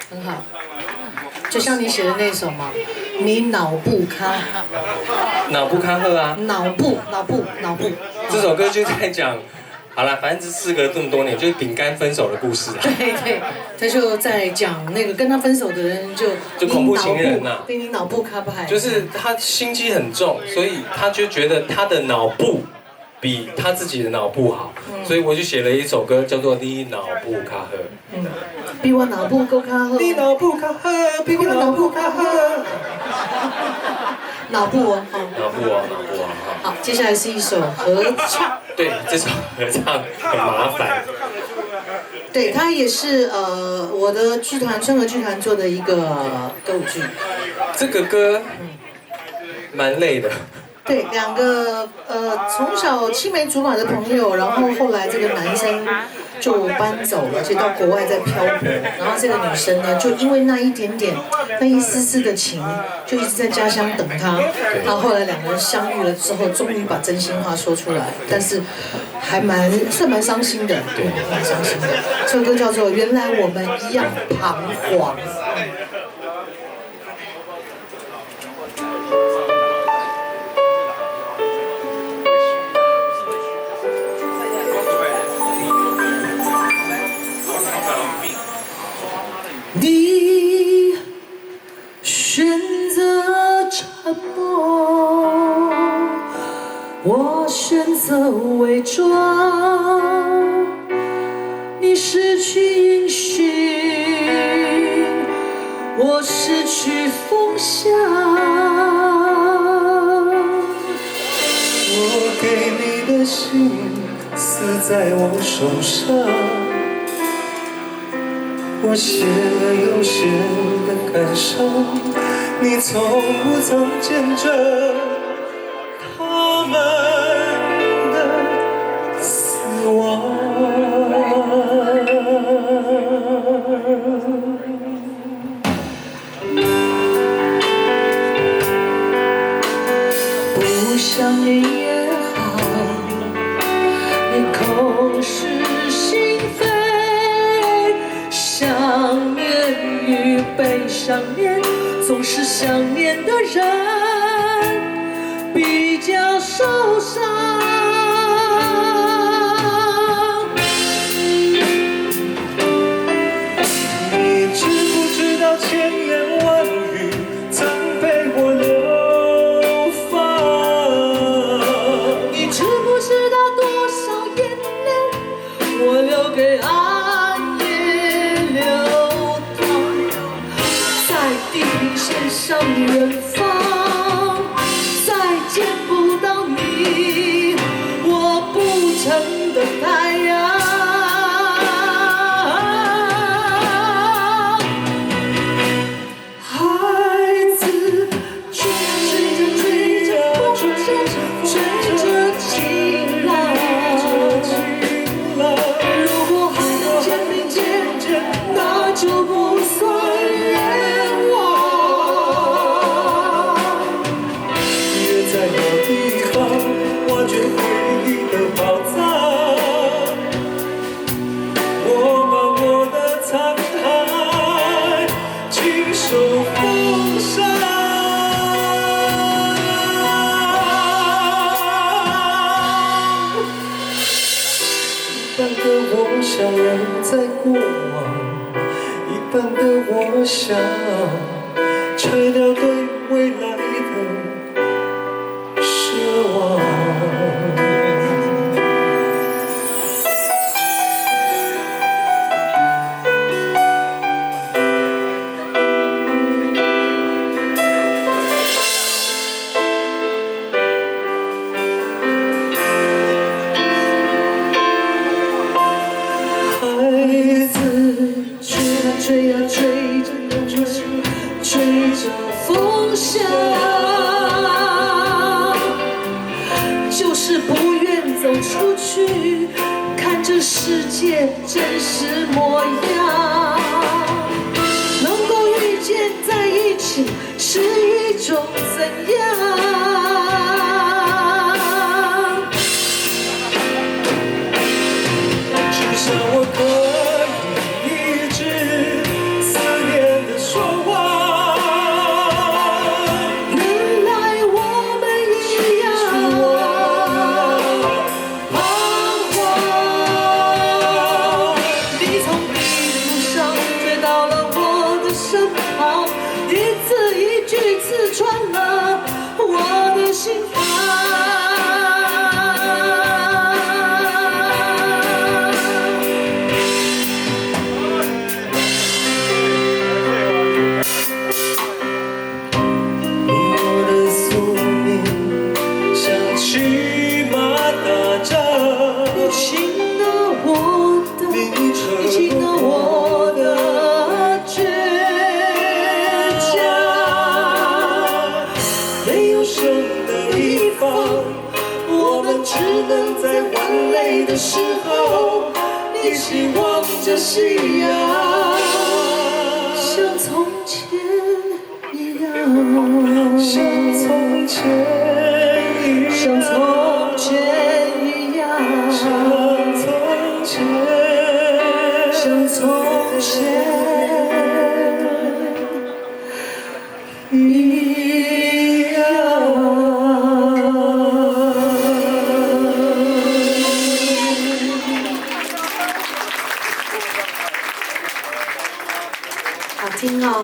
很好。就像你写的那首嘛，你脑部咖，脑部咖赫啊，脑部。这首歌就在讲，好了，反正这4个这么多年，就是饼干分手的故事啊。对，他就在讲那个跟他分手的人就恐怖情人呐，对你脑部咖不还？就是他心机很重，所以他就觉得他的脑部比他自己的脑部好，所以我就写了一首歌叫做《你脑部卡赫》。比我脑部够卡赫。你脑部卡赫，比我脑部卡赫。脑部哦，脑部哦。好，接下来是一首合唱。对，这首合唱很麻烦。对，它也是我的剧团春和剧团做的一个歌舞剧。这个歌蛮累的。对，两个从小青梅竹马的朋友，然后后来这个男生就搬走了，而且到国外在漂泊，然后这个女生呢，就因为那一点点、那一丝丝的情，就一直在家乡等他。然后后来两个人相遇了之后，终于把真心话说出来，但是还算蛮伤心的，对，蛮伤心的。这首歌叫做《原来我们一样彷徨》。你选择沉默，我选择伪装。你失去音讯，我失去风向。我给你的心死在我手上。我写了又写的感伤，你从不曾见证他们的死亡。不想念也好，你口是心非。想念与被想念，总是想念的人比较受伤。你知不知道千言万语曾被我流放？你知不知道多少眼泪我留给爱？上远方，再见不到你，我不成的太阳。孩子追着情郎，如果还能肩并肩，那就不算冤枉。挖掘回忆的宝藏，我把我的残骸亲手奉上。一半的我想仍在过往，一半的我想拆掉对未来的奢望。孩子追啊追着风向，就是不愿走出去，看这世界真实模样。能够遇见在一起是一种怎样？至少我可以一直思念穿了我的心房。我的宿命像骑马打仗，你亲了我的，你亲了我的倔强。没有生的一方，我们只能在换泪的时候一起望着夕阳，像从前一样，像从前一样。像从